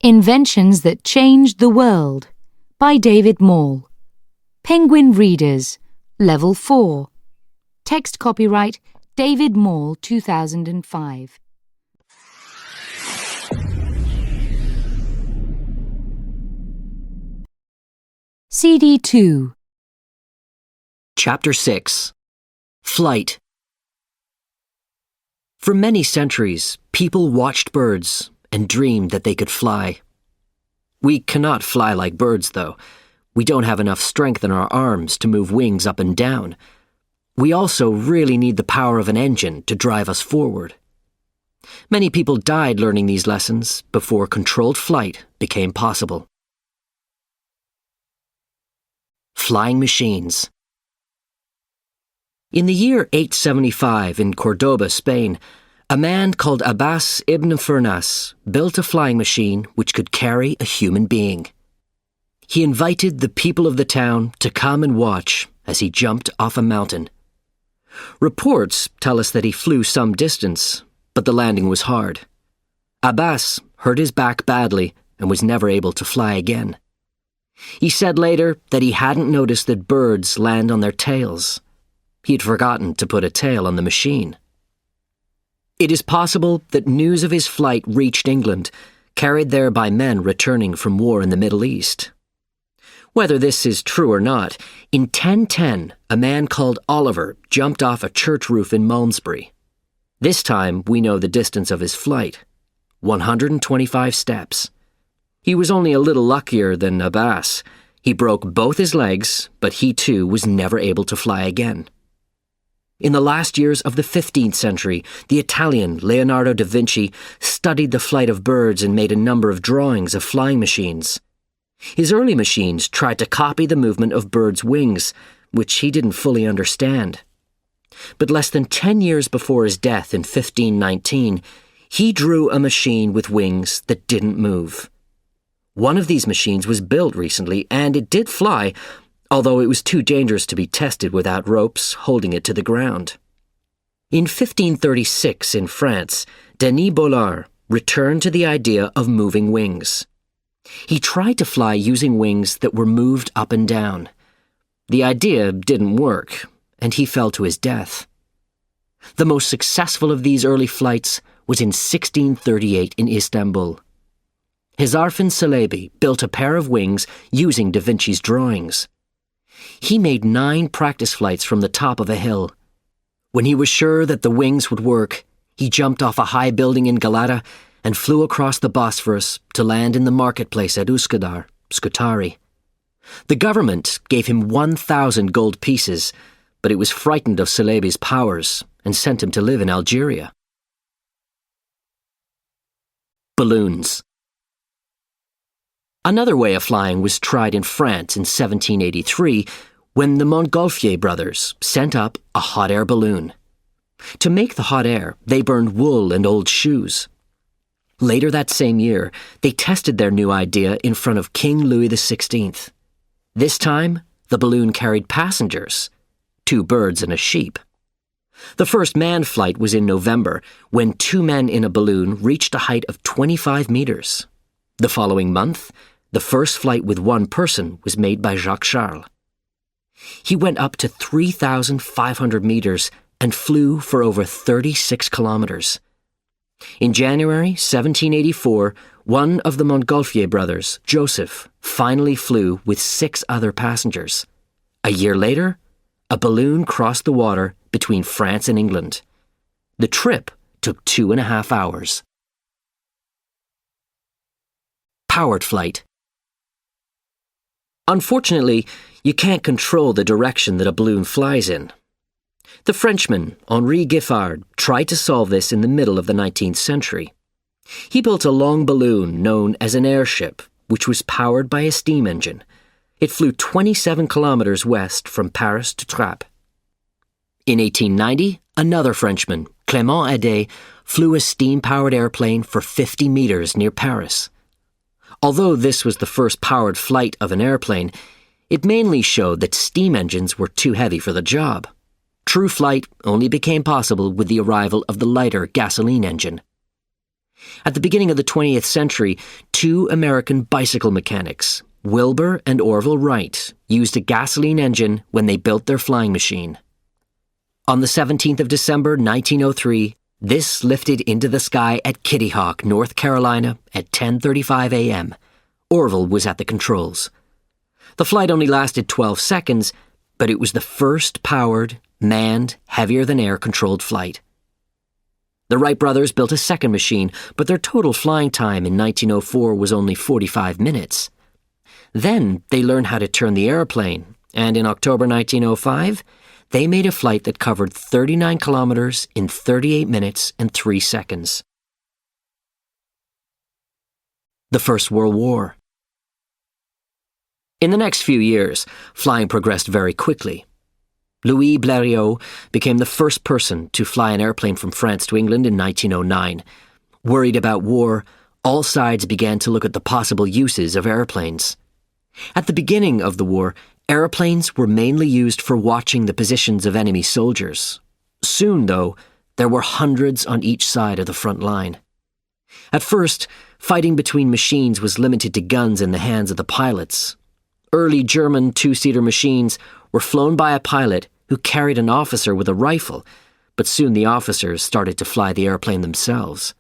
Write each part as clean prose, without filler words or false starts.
Inventions That Changed the World by David Mall. Penguin Readers, Level 4. Text copyright David Mall 2005. CD 2. Chapter 6. Flight. For many centuries, people watched birds and dreamed that they could fly. We cannot fly like birds, though. We don't have enough strength in our arms to move wings up and down. We also really need the power of an engine to drive us forward. Many people died learning these lessons before controlled flight became possible. Flying machines. In the year 875 in Cordoba, Spain, a man called Abbas ibn Firnas built a flying machine which could carry a human being. He invited the people of the town to come and watch as he jumped off a mountain. Reports tell us that he flew some distance, but the landing was hard. Abbas hurt his back badly and was never able to fly again. He said later that he hadn't noticed that birds land on their tails. He had forgotten to put a tail on the machine. It is possible that news of his flight reached England, carried there by men returning from war in the Middle East. Whether this is true or not, in 1010, a man called Oliver jumped off a church roof in Malmesbury. This time, we know the distance of his flight, 125 steps. He was only a little luckier than Abbas. He broke both his legs, but he too was never able to fly again. In the last years of the 15th century, the Italian Leonardo da Vinci studied the flight of birds and made a number of drawings of flying machines. His early machines tried to copy the movement of birds' wings, which he didn't fully understand. But less than 10 years before his death in 1519, he drew a machine with wings that didn't move. One of these machines was built recently, and it did fly, although it was too dangerous to be tested without ropes holding it to the ground. In 1536 in France, Denis Bollard returned to the idea of moving wings. He tried to fly using wings that were moved up and down. The idea didn't work, and he fell to his death. The most successful of these early flights was in 1638 in Istanbul. Hezarfen Celebi built a pair of wings using Da Vinci's drawings. He made 9 practice flights from the top of a hill. When he was sure that the wings would work, he jumped off a high building in Galata and flew across the Bosphorus to land in the marketplace at Üsküdar, Scutari. The government gave him 1,000 gold pieces, but it was frightened of Celebi's powers and sent him to live in Algeria. Balloons. Another way of flying was tried in France in 1783 when the Montgolfier brothers sent up a hot air balloon. To make the hot air, they burned wool and old shoes. Later that same year, they tested their new idea in front of King Louis XVI. This time, the balloon carried passengers, 2 birds and a sheep. The first manned flight was in November, when 2 men in a balloon reached a height of 25 meters. The following month, the first flight with 1 person was made by Jacques Charles. He went up to 3,500 meters and flew for over 36 kilometers. In January 1784, one of the Montgolfier brothers, Joseph, finally flew with 6 other passengers. A year later, a balloon crossed the water between France and England. The trip took 2.5 hours. Powered flight. Unfortunately, you can't control the direction that a balloon flies in. The Frenchman, Henri Giffard, tried to solve this in the middle of the 19th century. He built a long balloon known as an airship, which was powered by a steam engine. It flew 27 kilometers west from Paris to Trappes. In 1890, another Frenchman, Clément Adet, flew a steam-powered airplane for 50 meters near Paris. Although this was the first powered flight of an airplane, it mainly showed that steam engines were too heavy for the job. True flight only became possible with the arrival of the lighter gasoline engine. At the beginning of the 20th century, two American bicycle mechanics, Wilbur and Orville Wright, used a gasoline engine when they built their flying machine. On the 17th of December, 1903, this lifted into the sky at Kitty Hawk, North Carolina at 10:35 a.m. Orville was at the controls. The flight only lasted 12 seconds, but it was the first powered, manned, heavier-than-air controlled flight. The Wright brothers built a second machine, but their total flying time in 1904 was only 45 minutes. Then they learned how to turn the airplane, and in October 1905, they made a flight that covered 39 kilometers in 38 minutes and 3 seconds. The First World War. In the next few years, flying progressed very quickly. Louis Blériot became the first person to fly an airplane from France to England in 1909. Worried about war, all sides began to look at the possible uses of airplanes. At the beginning of the war, airplanes were mainly used for watching the positions of enemy soldiers. Soon, though, there were hundreds on each side of the front line. At first, fighting between machines was limited to guns in the hands of the pilots. Early German two-seater machines were flown by a pilot who carried an officer with a rifle, but soon the officers started to fly the airplane themselves.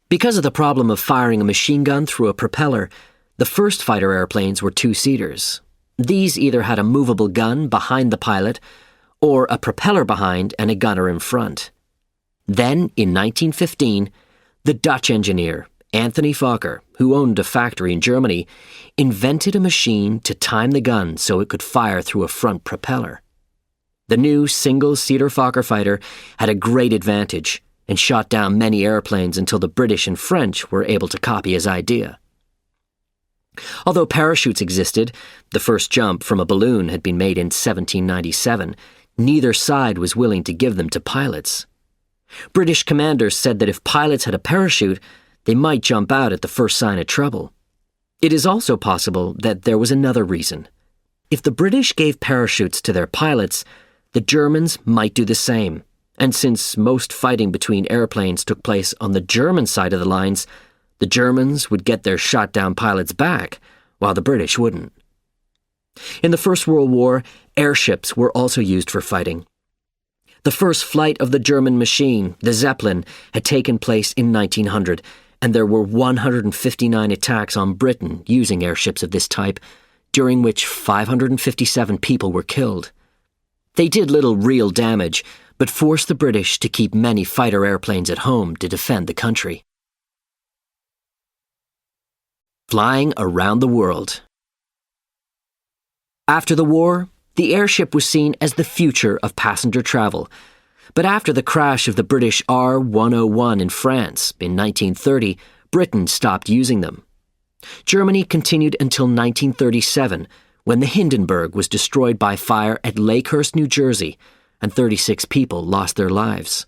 Because of the problem of firing a machine gun through a propeller, the first fighter airplanes were two-seaters. These either had a movable gun behind the pilot or a propeller behind and a gunner in front. Then, in 1915, the Dutch engineer, Anthony Fokker, who owned a factory in Germany, invented a machine to time the gun so it could fire through a front propeller. The new single-seater Fokker fighter had a great advantage and shot down many airplanes until the British and French were able to copy his idea. Although parachutes existed, the first jump from a balloon had been made in 1797, neither side was willing to give them to pilots. British commanders said that if pilots had a parachute, they might jump out at the first sign of trouble. It is also possible that there was another reason. If the British gave parachutes to their pilots, the Germans might do the same, and since most fighting between airplanes took place on the German side of the lines, the Germans would get their shot-down pilots back, while the British wouldn't. In the First World War, airships were also used for fighting. The first flight of the German machine, the Zeppelin, had taken place in 1900, and there were 159 attacks on Britain using airships of this type, during which 557 people were killed. They did little real damage, but forced the British to keep many fighter airplanes at home to defend the country. Flying around the world. After the war, the airship was seen as the future of passenger travel, but after the crash of the British R-101 in France in 1930, Britain stopped using them. Germany continued until 1937, when the Hindenburg was destroyed by fire at Lakehurst, New Jersey, and 36 people lost their lives.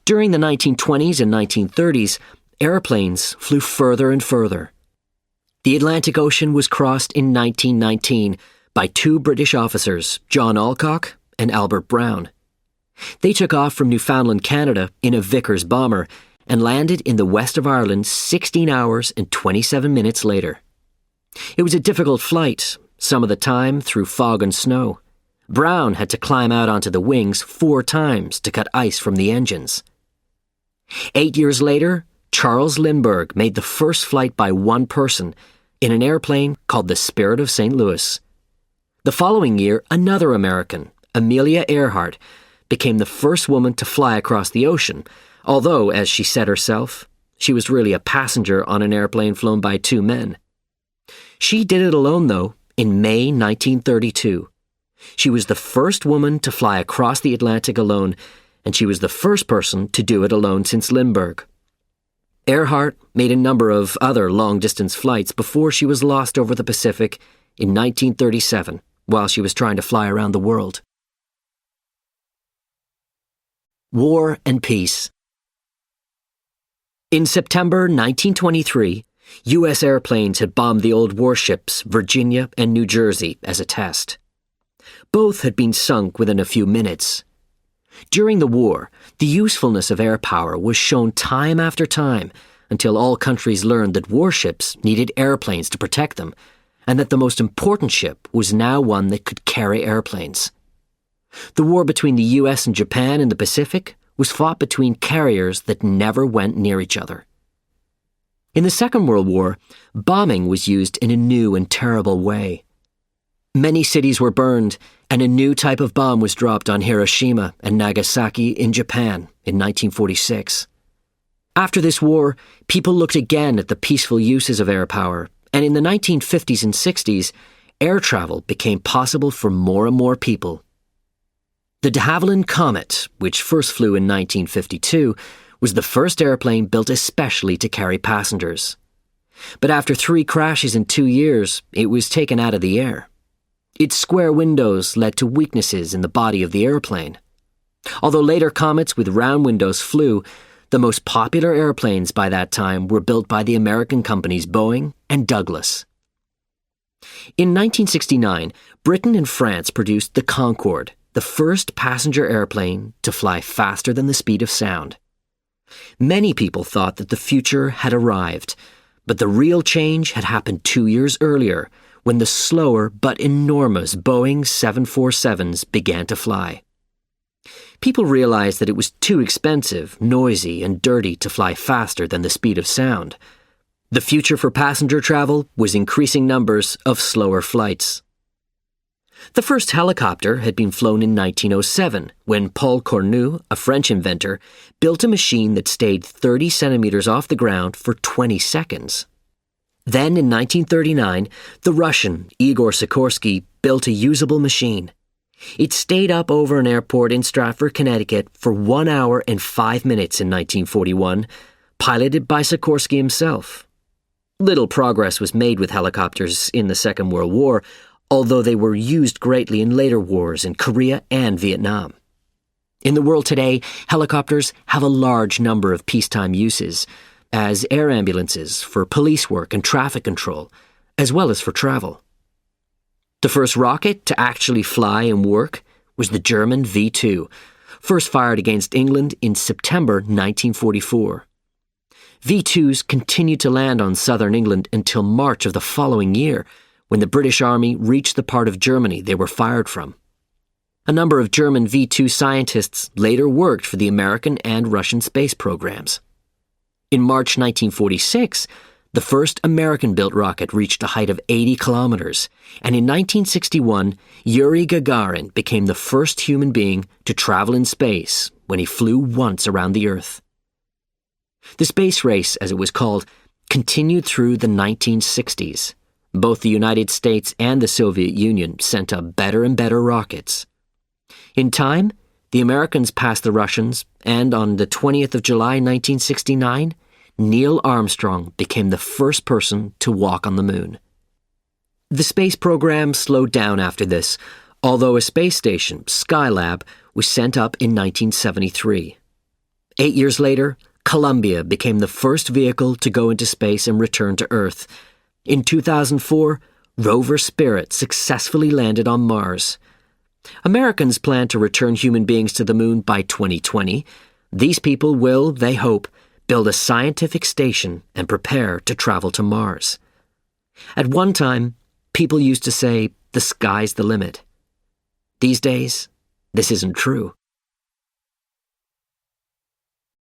During the 1920s and 1930s, airplanes flew further and further. The Atlantic Ocean was crossed in 1919 by two British officers, John Alcock and Albert Brown. They took off from Newfoundland, Canada, in a Vickers bomber and landed in the west of Ireland 16 hours and 27 minutes later. It was a difficult flight, some of the time through fog and snow. Brown had to climb out onto the wings 4 times to cut ice from the engines. 8 years later, Charles Lindbergh made the first flight by one person in an airplane called the Spirit of St. Louis. The following year, another American, Amelia Earhart, became the first woman to fly across the ocean, although, as she said herself, she was really a passenger on an airplane flown by 2 men. She did it alone, though, in May 1932. She was the first woman to fly across the Atlantic alone, and she was the first person to do it alone since Lindbergh. Earhart made a number of other long-distance flights before she was lost over the Pacific in 1937 while she was trying to fly around the world. War and Peace. In September 1923, U.S. airplanes had bombed the old warships Virginia and New Jersey as a test. Both had been sunk within a few minutes. During the war, the usefulness of air power was shown time after time until all countries learned that warships needed airplanes to protect them, and that the most important ship was now one that could carry airplanes. The war between the US and Japan in the Pacific was fought between carriers that never went near each other. In the Second World War, bombing was used in a new and terrible way. Many cities were burned, and a new type of bomb was dropped on Hiroshima and Nagasaki in Japan in 1946. After this war, people looked again at the peaceful uses of air power, and in the 1950s and 60s, air travel became possible for more and more people. The de Havilland Comet, which first flew in 1952, was the first airplane built especially to carry passengers. But after 3 crashes in 2 years, it was taken out of the air. Its square windows led to weaknesses in the body of the airplane. Although later comets with round windows flew, the most popular airplanes by that time were built by the American companies Boeing and Douglas. In 1969, Britain and France produced the Concorde, the first passenger airplane to fly faster than the speed of sound. Many people thought that the future had arrived, but the real change had happened 2 years earlier, when the slower but enormous Boeing 747s began to fly. People realized that it was too expensive, noisy, and dirty to fly faster than the speed of sound. The future for passenger travel was increasing numbers of slower flights. The first helicopter had been flown in 1907 when Paul Cornu, a French inventor, built a machine that stayed 30 centimeters off the ground for 20 seconds. Then, in 1939, the Russian Igor Sikorsky built a usable machine. It stayed up over an airport in Stratford, Connecticut for 1 hour and 5 minutes in 1941, piloted by Sikorsky himself. Little progress was made with helicopters in the Second World War, although they were used greatly in later wars in Korea and Vietnam. In the world today, helicopters have a large number of peacetime uses, as air ambulances for police work and traffic control, as well as for travel. The first rocket to actually fly and work was the German V-2, first fired against England in September 1944. V-2s continued to land on southern England until March of the following year, when the British Army reached the part of Germany they were fired from. A number of German V-2 scientists later worked for the American and Russian space programs. In March 1946, the first American-built rocket reached a height of 80 kilometers, and in 1961, Yuri Gagarin became the first human being to travel in space when he flew once around the Earth. The space race, as it was called, continued through the 1960s. Both the United States and the Soviet Union sent up better and better rockets. In time, the Americans passed the Russians, and on the 20th of July 1969, Neil Armstrong became the first person to walk on the moon. The space program slowed down after this, although a space station, Skylab, was sent up in 1973. 8 years later, Columbia became the first vehicle to go into space and return to Earth. In 2004, Rover Spirit successfully landed on Mars. Americans plan to return human beings to the moon by 2020. These people will, they hope, build a scientific station and prepare to travel to Mars. At one time, people used to say, the sky's the limit. These days, this isn't true.